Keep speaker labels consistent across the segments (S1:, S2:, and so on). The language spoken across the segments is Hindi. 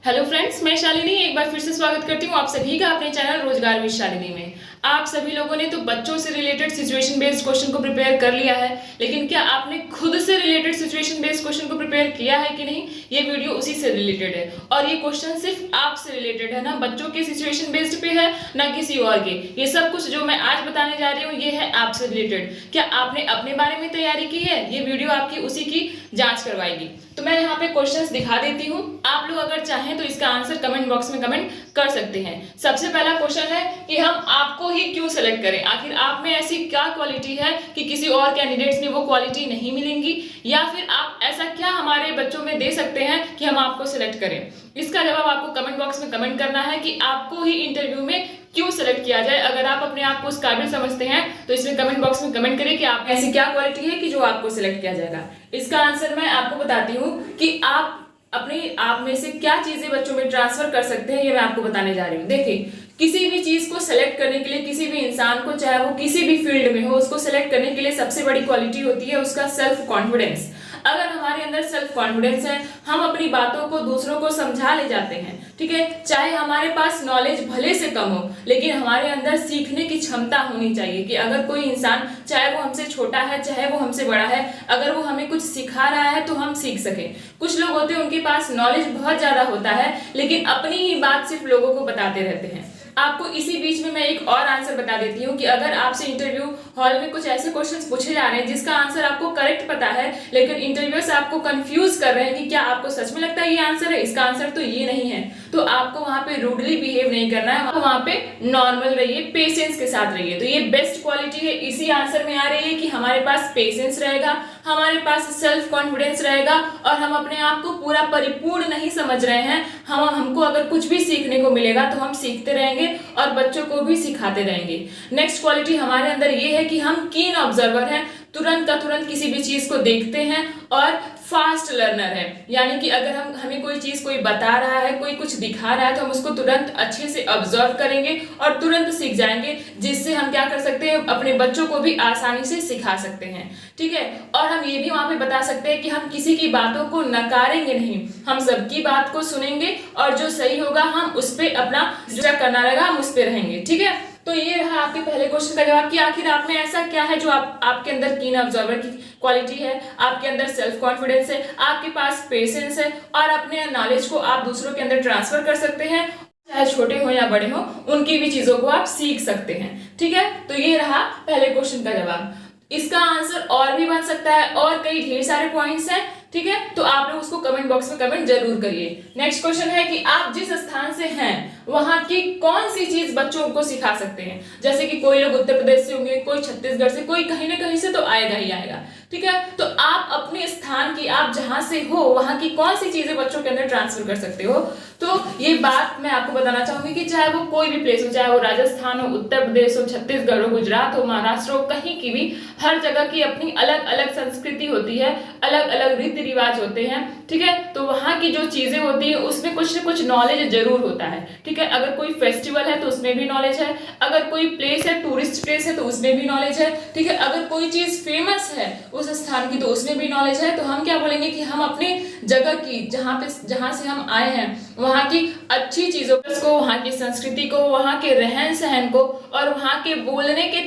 S1: हेलो फ्रेंड्स, मैं शालिनी एक बार फिर से स्वागत करती हूँ आप सभी का अपने चैनल रोजगार विद शालिनी में। आप सभी लोगों ने तो बच्चों से रिलेटेड सिचुएशन बेस्ड क्वेश्चन को प्रिपेयर कर लिया है, लेकिन क्या आपने खुद से रिलेटेड सिचुएशन बेस्ड क्वेश्चन को प्रिपेयर किया है कि नहीं? ये वीडियो उसी से रिलेटेड है और ये क्वेश्चन सिर्फ आपसे रिलेटेड है, ना बच्चों के सिचुएशन बेस्ड पे है ना किसी और के। ये सब कुछ जो मैं आज बताने जा रही हूँ ये है आपसे रिलेटेड। क्या आपने अपने बारे में तैयारी की है? ये वीडियो आपकी उसी की जांच करवाएगी। तो मैं यहाँ पे क्वेश्चंस दिखा देती हूँ, आप लोग अगर चाहें तो इसका आंसर कमेंट बॉक्स में कमेंट कर सकते हैं। सबसे पहला क्वेश्चन है कि हम आपको ही क्यों सेलेक्ट करें? आखिर आप में ऐसी क्या क्वालिटी है कि किसी और कैंडिडेट्स में वो क्वालिटी नहीं मिलेंगी, या फिर आप ऐसा क्या हमारे बच्चों में दे सकते हैं कि हम आपको सिलेक्ट करें? इसका जवाब आपको कमेंट बॉक्स में कमेंट करना है कि आपको ही इंटरव्यू में क्यों सेलेक्ट किया जाए। अगर आप अपने आप को उस काबिल समझते हैं तो इसमें कमेंट बॉक्स में कमेंट करें कि आप ऐसी क्या क्वालिटी है कि जो आपको सिलेक्ट किया जाएगा। इसका आंसर मैं आपको बताती हूँ कि आप अपने आप में से क्या चीजें बच्चों में ट्रांसफर कर सकते हैं, ये मैं आपको बताने जा रही हूँ। देखिए, किसी भी चीज को सेलेक्ट करने के लिए किसी भी इंसान को, चाहे वो किसी भी फील्ड में हो, उसको सेलेक्ट करने के लिए सबसे बड़ी क्वालिटी होती है उसका सेल्फ कॉन्फिडेंस। अगर हमारे अंदर सेल्फ कॉन्फिडेंस है, हम अपनी बातों को दूसरों को समझा ले जाते हैं, ठीक है। चाहे हमारे पास नॉलेज भले से कम हो, लेकिन हमारे अंदर सीखने की क्षमता होनी चाहिए कि अगर कोई इंसान, चाहे वो हमसे छोटा है चाहे वो हमसे बड़ा है, अगर वो हमें कुछ सिखा रहा है तो हम सीख सकें। कुछ लोग होते हैं उनके पास नॉलेज बहुत ज्यादा होता है, लेकिन अपनी ही बात सिर्फ लोगों को बताते रहते हैं। आपको इसी बीच में मैं एक और आंसर बता देती हूँ कि अगर आपसे इंटरव्यू हॉल में कुछ ऐसे क्वेश्चंस पूछे जा रहे हैं जिसका आंसर आपको करेक्ट पता है, लेकिन इंटरव्यूअर्स आपको कंफ्यूज कर रहे हैं कि क्या आपको सच में लगता है ये आंसर है, इसका आंसर तो ये नहीं है, तो आपको वहां पे रूडली बिहेव नहीं करना है, वहां पे नॉर्मल रहिए, पेशेंस के साथ रहिए। तो ये बेस्ट क्वालिटी है, इसी आंसर में आ रही है कि हमारे पास पेशेंस रहेगा, हमारे पास सेल्फ कॉन्फिडेंस रहेगा और हम अपने आप को पूरा परिपूर्ण नहीं समझ रहे हैं। हमको अगर कुछ भी सीखने को मिलेगा तो हम सीखते रहेंगे और बच्चों को भी सिखाते रहेंगे। नेक्स्ट क्वालिटी हमारे अंदर ये है कि हम कीन ऑब्जर्वर हैं, तुरंत का तुरंत किसी भी चीज को देखते हैं और फास्ट लर्नर है, यानी कि अगर हमें कोई चीज कोई बता रहा है, कोई कुछ दिखा रहा है तो हम उसको तुरंत अच्छे से ऑब्जर्व करेंगे और तुरंत सीख जाएंगे, जिससे हम क्या कर सकते हैं, अपने बच्चों को भी आसानी से सिखा सकते हैं, ठीक है। और हम ये भी वहां पे बता सकते हैं कि हम किसी की बातों को नकारेंगे नहीं, हम सबकी बात को सुनेंगे और जो सही होगा हम उस पर अपना जो करना रहेगा हम उस पर रहेंगे, ठीक है। तो ये रहा आपके पहले क्वेश्चन का जवाब कि आखिर आप में ऐसा क्या है जो आपके अंदर कीन ऑब्जर्वर की क्वालिटी है, आपके अंदर सेल्फ कॉन्फिडेंस है, आपके पास पेशेंस है और अपने नॉलेज को आप दूसरों के अंदर ट्रांसफर कर सकते हैं, चाहे छोटे हो या बड़े हो, उनकी भी चीजों को आप सीख सकते हैं, ठीक है। तो ये रहा पहले क्वेश्चन का जवाब। इसका आंसर और भी बन सकता है और कई ढेर सारे पॉइंट्स हैं, ठीक है, तो आप लोग उसको कमेंट बॉक्स में कमेंट जरूर करिए। नेक्स्ट क्वेश्चन है कि आप जिस स्थान से हैं वहां की कौन सी चीज बच्चों को सिखा सकते हैं। जैसे कि कोई लोग उत्तर प्रदेश से होंगे, कोई छत्तीसगढ़ से, कोई कहीं ना कहीं से तो आएगा ही आएगा, ठीक है। तो आप अपने स्थान की, आप जहां से हो वहां की कौन सी चीजें बच्चों के अंदर ट्रांसफर कर सकते हो। तो ये बात मैं आपको बताना चाहूंगी कि चाहे वो कोई भी प्लेस हो, चाहे वो राजस्थान हो, उत्तर प्रदेश हो, छत्तीसगढ़ हो, गुजरात हो, महाराष्ट्र हो, कहीं की भी, हर जगह की अपनी अलग अलग संस्कृति होती है, अलग अलग रीति रिवाज होते हैं, ठीक है। तो वहां की जो चीजें होती है उसमें कुछ न कुछ नॉलेज जरूर होता है, ठीक है। अगर कोई फेस्टिवल है तो उसमें भी नॉलेज है, अगर कोई प्लेस है, टूरिस्ट प्लेस है तो उसमें भी नॉलेज है, ठीक है। अगर कोई चीज फेमस है उस स्थान की तो उसमें भी नॉलेज है। तो हम क्या बोलेंगे कि हम अपने जगह की, जहां से हम आए हैं वहां की अच्छी चीजों को, वहां की संस्कृति को, वहां के रहन सहन को और वहां के बोलने के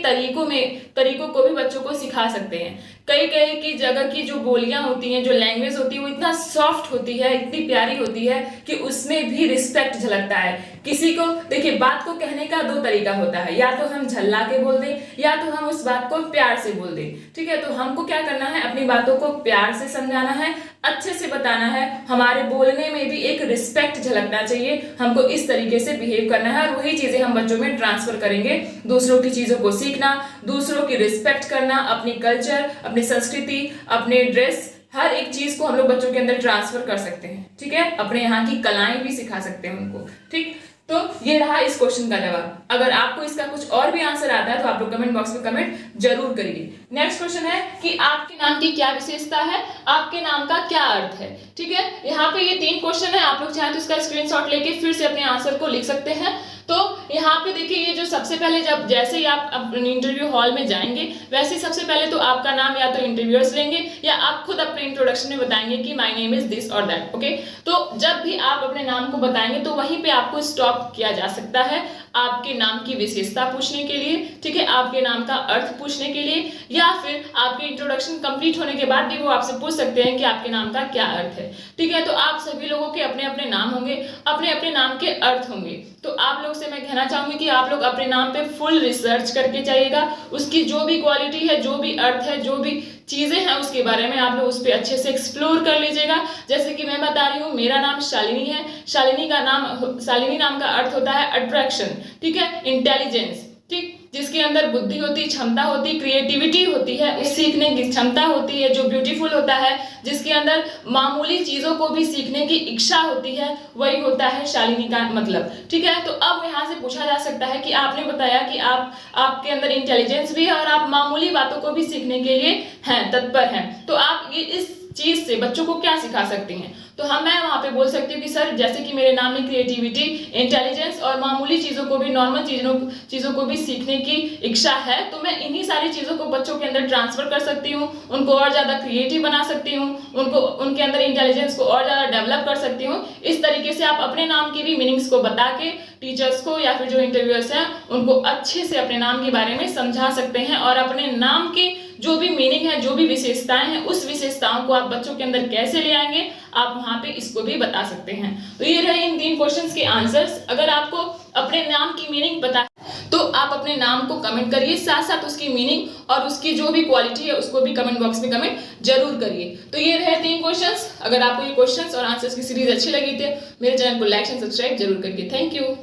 S1: तरीकों को भी बच्चों को सिखा सकते हैं। कई कई की जगह की जो बोलियां होती हैं, जो लैंग्वेज होती है, वो इतना सॉफ्ट होती है, इतनी प्यारी होती है कि उसमें भी रिस्पेक्ट झलकता है। किसी को, देखिए, बात को कहने का दो तरीका होता है, या तो हम झल्ला के बोल दें या तो हम उस बात को प्यार से बोल दें, ठीक है। तो हमको क्या करना है, अपनी बातों को प्यार से समझाना है, अच्छे से बताना है, हमारे बोलने में भी एक रिस्पेक्ट झलकना चाहिए, हमको इस तरीके से बिहेव करना है और वही चीजें हम बच्चों में ट्रांसफर करेंगे। दूसरों की चीजों को सीखना, दूसरों की रिस्पेक्ट करना, अपनी कल्चर, अपनी संस्कृति, अपने ड्रेस, हर एक चीज को हम लोग बच्चों के अंदर ट्रांसफर कर सकते हैं, ठीक है। अपने यहाँ की कलाएं भी सिखा सकते हैं उनको, ठीक। तो ये रहा इस क्वेश्चन का जवाब। अगर आपको इसका कुछ और भी आंसर आता है तो आप लोग कमेंट बॉक्स में कमेंट जरूर करिए। नेक्स्ट क्वेश्चन है कि आपके नाम की क्या विशेषता है, आपके नाम का क्या अर्थ है, ठीक है। यहाँ पे ये 3 क्वेश्चन है, आप लोग चाहें तो इसका स्क्रीनशॉट लेके फिर से अपने आंसर को लिख सकते हैं। तो यहाँ पे देखिए, ये जो सबसे पहले जब जैसे ही आप अपने इंटरव्यू हॉल में जाएंगे, वैसे ही सबसे पहले तो आपका नाम या तो इंटरव्यूअर्स लेंगे या आप खुद अपने इंट्रोडक्शन में बताएंगे कि माय नेम इज दिस और दैट। ओके, तो जब भी आप अपने नाम को बताएंगे तो वहीं पे आपको स्टॉप किया जा सकता है आपके नाम की विशेषता पूछने के लिए, ठीक है, आपके नाम का अर्थ पूछने के लिए, या फिर आपके इंट्रोडक्शन कंप्लीट होने के बाद भी वो आपसे पूछ सकते हैं कि आपके नाम का क्या अर्थ है। ठीक है, तो आप सभी लोगों के अपने अपने नाम होंगे, अपने अपने नाम के अर्थ होंगे। तो आप लोग से मैं कहना चाहूंगी कि आप लोग अपने नाम पे फुल रिसर्च करके जाइएगा, उसकी जो भी क्वालिटी है, जो भी अर्थ है, जो भी चीजें हैं, उसके बारे में आप लोग उस पर अच्छे से एक्सप्लोर कर लीजिएगा। जैसे कि मैं बता रही हूँ, मेरा नाम शालिनी है। शालिनी नाम का अर्थ होता है अट्रैक्शन, ठीक है, इंटेलिजेंस, ठीक, जिसके अंदर बुद्धि होती, क्षमता होती, क्रिएटिविटी होती है, सीखने की क्षमता होती है, जो ब्यूटीफुल होता है, जिसके अंदर मामूली चीजों को भी सीखने की इच्छा होती है, वही होता है शालिनी का मतलब। ठीक है, तो अब यहाँ से पूछा जा सकता है कि आपने बताया कि आपके अंदर इंटेलिजेंस भी है और आप मामूली बातों को भी सीखने के लिए हैं, तत्पर हैं, तो आप ये इस चीज से बच्चों को क्या सिखा सकती हैं? तो मैं वहां पे बोल सकती हूँ कि सर, जैसे कि मेरे नाम में क्रिएटिविटी, इंटेलिजेंस और मामूली चीजों को भी, नॉर्मल चीजों को भी सीखने की इच्छा है, तो मैं इन्हीं सारी चीजों को बच्चों के अंदर ट्रांसफर कर सकती हूँ, उनको और ज्यादा क्रिएटिव बना सकती हूँ, उनको उनके अंदर इंटेलिजेंस को और ज्यादा डेवलप कर सकती हूँ। इस तरीके से आप अपने नाम की भी मीनिंग्स को बता के टीचर्स को या फिर जो इंटरव्यूअर्स हैं उनको अच्छे से अपने नाम के बारे में समझा सकते हैं, और अपने नाम के जो भी मीनिंग है, जो भी विशेषताएं हैं, उस विशेषताओं को आप बच्चों के अंदर कैसे ले आएंगे, आप वहां पे इसको भी बता सकते हैं। तो ये रहे इन 3 क्वेश्चंस के आंसर्स। अगर आपको अपने नाम की मीनिंग पता तो आप अपने नाम को कमेंट करिए, साथ साथ उसकी मीनिंग और उसकी जो भी क्वालिटी है उसको भी कमेंट बॉक्स में कमेंट जरूर करिए। तो ये रहे 3 क्वेश्चंस। अगर आपको ये क्वेश्चंस और आंसर्स की सीरीज अच्छी लगी तो मेरे चैनल को लाइक एंड सब्सक्राइब जरूर करिए। Thank you.